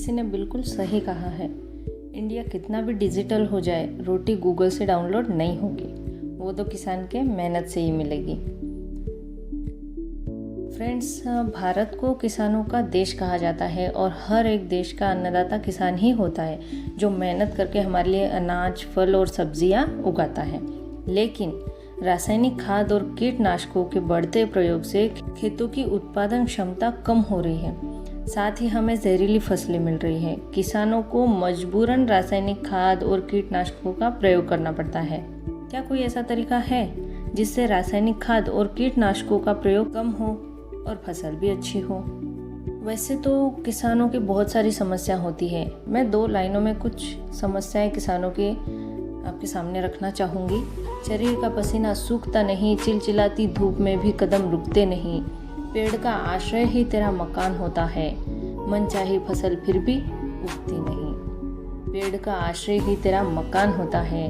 किसी ने बिल्कुल सही कहा है, इंडिया कितना भी डिजिटल हो जाए, रोटी गूगल से डाउनलोड नहीं होगी, वो तो किसान के मेहनत से ही मिलेगी। फ्रेंड्स, भारत को किसानों का देश कहा जाता है और हर एक देश का अन्नदाता किसान ही होता है, जो मेहनत करके हमारे लिए अनाज, फल और सब्जियां उगाता है। लेकिन रासायनिक खाद और कीटनाशकों के बढ़ते प्रयोग से खेतों की उत्पादन क्षमता कम हो रही है, साथ ही हमें जहरीली फसलें मिल रही है। किसानों को मजबूरन रासायनिक खाद और कीटनाशकों का प्रयोग करना पड़ता है। क्या कोई ऐसा तरीका है जिससे रासायनिक खाद और कीटनाशकों का प्रयोग कम हो और फसल भी अच्छी हो? वैसे तो किसानों की बहुत सारी समस्या होती है। मैं 2 लाइनों में कुछ समस्याएं किसानों की आपके सामने रखना चाहूँगी। शरीर का पसीना सूखता नहीं, चिलचिलाती धूप में भी कदम रुकते नहीं, पेड़ का आश्रय ही तेरा मकान होता है, मनचाही फसल फिर भी उगती नहीं। पेड़ का आश्रय ही तेरा मकान होता है,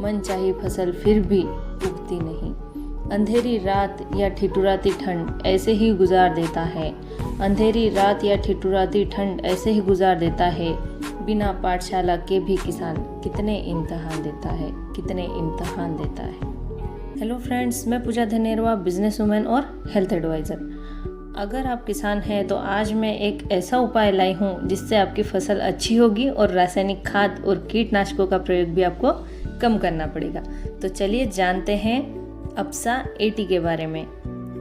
मनचाही फसल फिर भी उगती नहीं। अंधेरी रात या ठिठुराती ठंड ऐसे ही गुजार देता है, अंधेरी रात या ठिठुराती ठंड ऐसे ही गुजार देता है। बिना पाठशाला के भी किसान कितने इम्तहान देता है, कितने इम्तहान देता है। हेलो फ्रेंड्स, मैं पूजा धनेरवा, बिजनेस वुमेन और हेल्थ एडवाइज़र। अगर आप किसान हैं तो आज मैं एक ऐसा उपाय लाई हूँ जिससे आपकी फसल अच्छी होगी और रासायनिक खाद और कीटनाशकों का प्रयोग भी आपको कम करना पड़ेगा। तो चलिए जानते हैं अपसा 80 के बारे में।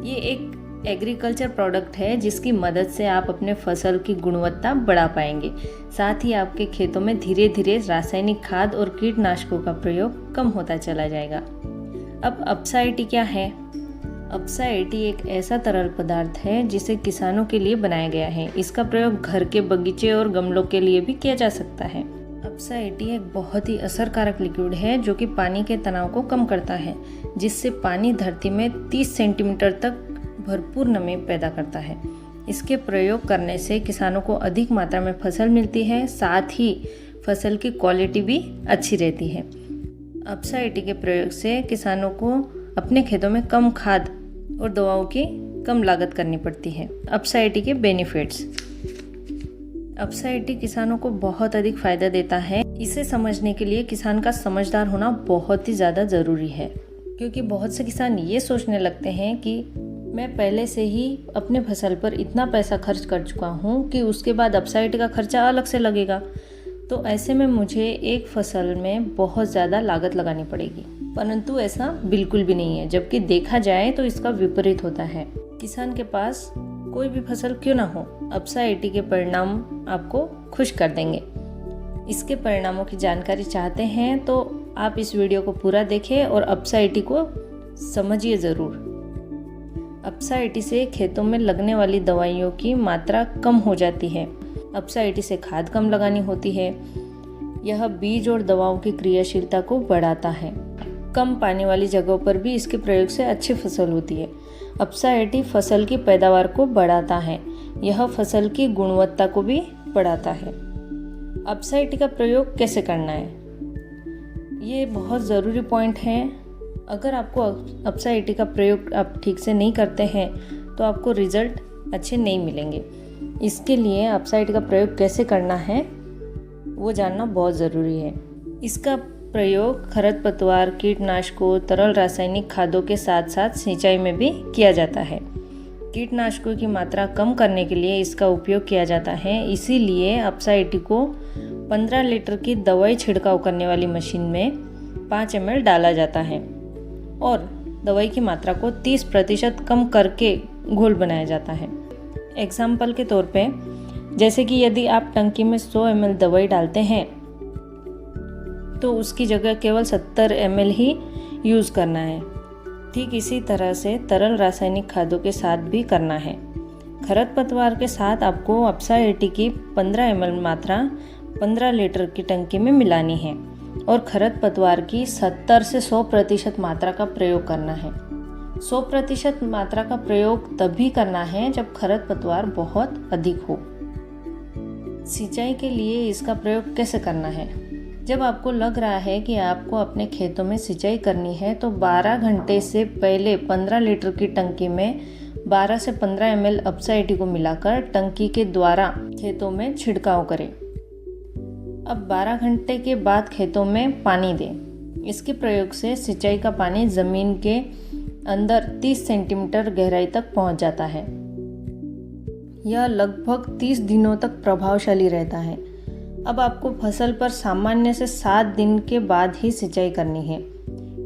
ये एक एग्रीकल्चर प्रोडक्ट है जिसकी मदद से आप अपने फसल की गुणवत्ता बढ़ा पाएंगे। साथ ही आपके खेतों में धीरे धीरे रासायनिक खाद और कीटनाशकों का प्रयोग कम होता चला जाएगा। अब अपसा 80 क्या है? अपसा 80 एक ऐसा तरल पदार्थ है जिसे किसानों के लिए बनाया गया है। इसका प्रयोग घर के बगीचे और गमलों के लिए भी किया जा सकता है। अपसा 80 एक बहुत ही असरकारक लिक्विड है जो कि पानी के तनाव को कम करता है, जिससे पानी धरती में 30 सेंटीमीटर तक भरपूर नमी पैदा करता है। इसके प्रयोग करने से किसानों को अधिक मात्रा में फसल मिलती है, साथ ही फसल की क्वालिटी भी अच्छी रहती है। अपसा 80 के प्रयोग से किसानों को अपने खेतों में कम खाद और दवाओं की कम लागत करनी पड़ती है। अपसा 80 के बेनिफिट्स। अपसा 80 किसानों को बहुत अधिक फायदा देता है। इसे समझने के लिए किसान का समझदार होना बहुत ही ज़्यादा ज़रूरी है, क्योंकि बहुत से किसान ये सोचने लगते हैं कि मैं पहले से ही अपने फसल पर इतना पैसा खर्च कर चुका हूँ कि उसके बाद अपसा 80 का खर्चा अलग से लगेगा, तो ऐसे में मुझे एक फसल में बहुत ज़्यादा लागत लगानी पड़ेगी। परंतु ऐसा बिल्कुल भी नहीं है, जबकि देखा जाए तो इसका विपरीत होता है। किसान के पास कोई भी फसल क्यों ना हो, अपसा 80 के परिणाम आपको खुश कर देंगे। इसके परिणामों की जानकारी चाहते हैं तो आप इस वीडियो को पूरा देखें और अपसा 80 को समझिए ज़रूर। अपसा 80 से खेतों में लगने वाली दवाइयों की मात्रा कम हो जाती है। अपसा 80 से खाद कम लगानी होती है। यह बीज और दवाओं की क्रियाशीलता को बढ़ाता है। कम पानी वाली जगहों पर भी इसके प्रयोग से अच्छी फसल होती है। अपसा 80 फसल की पैदावार को बढ़ाता है। यह फसल की गुणवत्ता को भी बढ़ाता है। अपसा 80 का प्रयोग कैसे करना है, ये बहुत ज़रूरी पॉइंट है। अगर आपको अपसा 80 का प्रयोग आप ठीक से नहीं करते हैं तो आपको रिजल्ट अच्छे नहीं मिलेंगे। इसके लिए अपसा 80 का प्रयोग कैसे करना है वो जानना बहुत ज़रूरी है। इसका प्रयोग खरपतवार, कीटनाशकों, तरल रासायनिक खादों के साथ साथ सिंचाई में भी किया जाता है। कीटनाशकों की मात्रा कम करने के लिए इसका उपयोग किया जाता है। इसीलिए अपसा 80 को 15 लीटर की दवाई छिड़काव करने वाली मशीन में 5 ml डाला जाता है और दवाई की मात्रा को 30% कम करके घोल बनाया जाता है। एग्जाम्पल के तौर पे, जैसे कि यदि आप टंकी में 100 ml दवाई डालते हैं तो उसकी जगह केवल 70 ml ही यूज़ करना है। ठीक इसी तरह से तरल रासायनिक खादों के साथ भी करना है। खरपतवार के साथ आपको अपसा 80 की 15 ml मात्रा 15 लीटर की टंकी में मिलानी है और खरपतवार की 70 से 100% मात्रा का प्रयोग करना है। 100% मात्रा का प्रयोग तभी करना है जब खरपतवार बहुत अधिक हो। सिंचाई के लिए इसका प्रयोग कैसे करना है? जब आपको लग रहा है कि आपको अपने खेतों में सिंचाई करनी है तो 12 घंटे से पहले 15 लीटर की टंकी में 12 से 15 ml अप्सा 80 को मिलाकर टंकी के द्वारा खेतों में छिड़काव करें। अब 12 घंटे के बाद खेतों में पानी दें। इसके प्रयोग से सिंचाई का पानी ज़मीन के अंदर 30 सेंटीमीटर गहराई तक पहुंच जाता है। यह लगभग 30 दिनों तक प्रभावशाली रहता है। अब आपको फसल पर सामान्य से 7 दिन के बाद ही सिंचाई करनी है।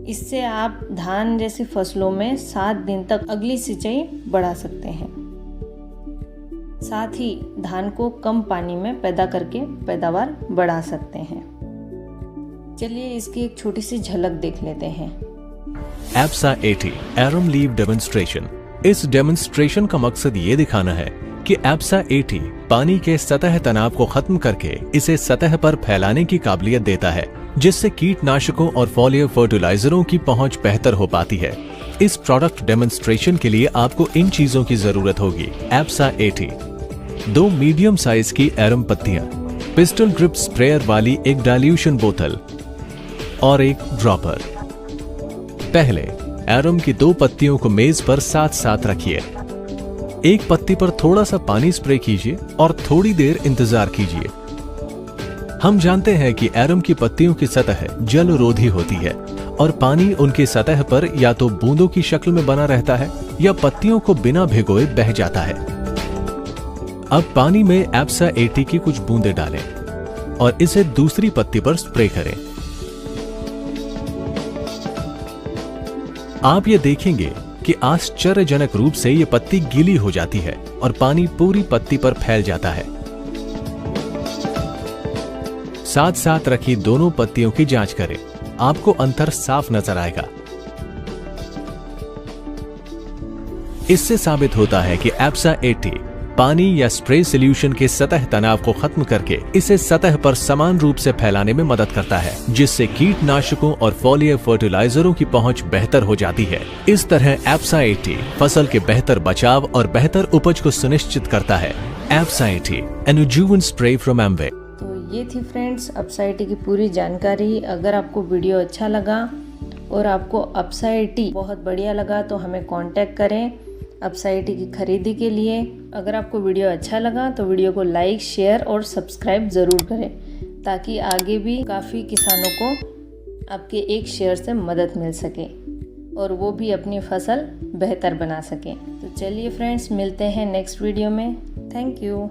इससे आप धान जैसी फसलों में 7 दिन तक अगली सिंचाई बढ़ा सकते हैं। साथ ही धान को कम पानी में पैदा करके पैदावार बढ़ा सकते हैं। चलिए इसकी एक छोटी सी झलक देख लेते हैं। एप्सा 80 एरम लीव डेमोन्स्ट्रेशन। इस डेमोन्स्ट्रेशन का मकसद ये दिखाना है कि एप्सा 80 पानी के सतह तनाव को खत्म करके इसे सतह पर फैलाने की काबिलियत देता है, जिससे कीटनाशकों और फॉलियर फर्टिलाइजरों की पहुंच बेहतर हो पाती है। इस प्रोडक्ट डेमोन्स्ट्रेशन के लिए आपको इन चीजों की जरूरत होगी। एप्सा 80, 2 मीडियम साइज की एरम पत्तियां, पिस्टल ड्रिप स्प्रेयर वाली एक डाइल्यूशन बोतल और एक ड्रॉपर। पहले एरम की 2 पत्तियों को मेज पर साथ साथ रखिए। एक पत्ती पर थोड़ा सा पानी स्प्रे कीजिए और थोड़ी देर इंतजार कीजिए। हम जानते हैं कि एरम की पत्तियों की सतह जलरोधी होती है और पानी उनकी सतह पर या तो बूंदों की शक्ल में बना रहता है या पत्तियों को बिना भिगोए बह जाता है। अब पानी में एप्सा 80 की कुछ बूंदें डालें और इसे दूसरी पत्ती पर स्प्रे करें। आप ये देखेंगे कि आश्चर्यजनक रूप से ये पत्ती गीली हो जाती है और पानी पूरी पत्ती पर फैल जाता है। साथ साथ रखी दोनों पत्तियों की जांच करें, आपको अंतर साफ नजर आएगा। इससे साबित होता है कि एप्सा 80 पानी या स्प्रे सॉल्यूशन के सतह तनाव को खत्म करके इसे सतह पर समान रूप से फैलाने में मदद करता है, जिससे कीटनाशकों और फॉलियर फर्टिलाइजरों की पहुंच बेहतर हो जाती है। इस तरह एप्सा 80 फसल के बेहतर बचाव और बेहतर उपज को सुनिश्चित करता है। एप्सा 80, an adjuvant spray from Amway। तो ये थी फ्रेंड्स अप्सा 80 की पूरी जानकारी। अगर आपको वीडियो अच्छा लगा और आपको अप्सा 80 बहुत बढ़िया लगा तो हमें कांटेक्ट करें अप्सा 80 की खरीदी के लिए। अगर आपको वीडियो अच्छा लगा तो वीडियो को लाइक, शेयर और सब्सक्राइब ज़रूर करें, ताकि आगे भी काफ़ी किसानों को आपके एक शेयर से मदद मिल सके और वो भी अपनी फसल बेहतर बना सकें। तो चलिए फ्रेंड्स, मिलते हैं नेक्स्ट वीडियो में। Thank you.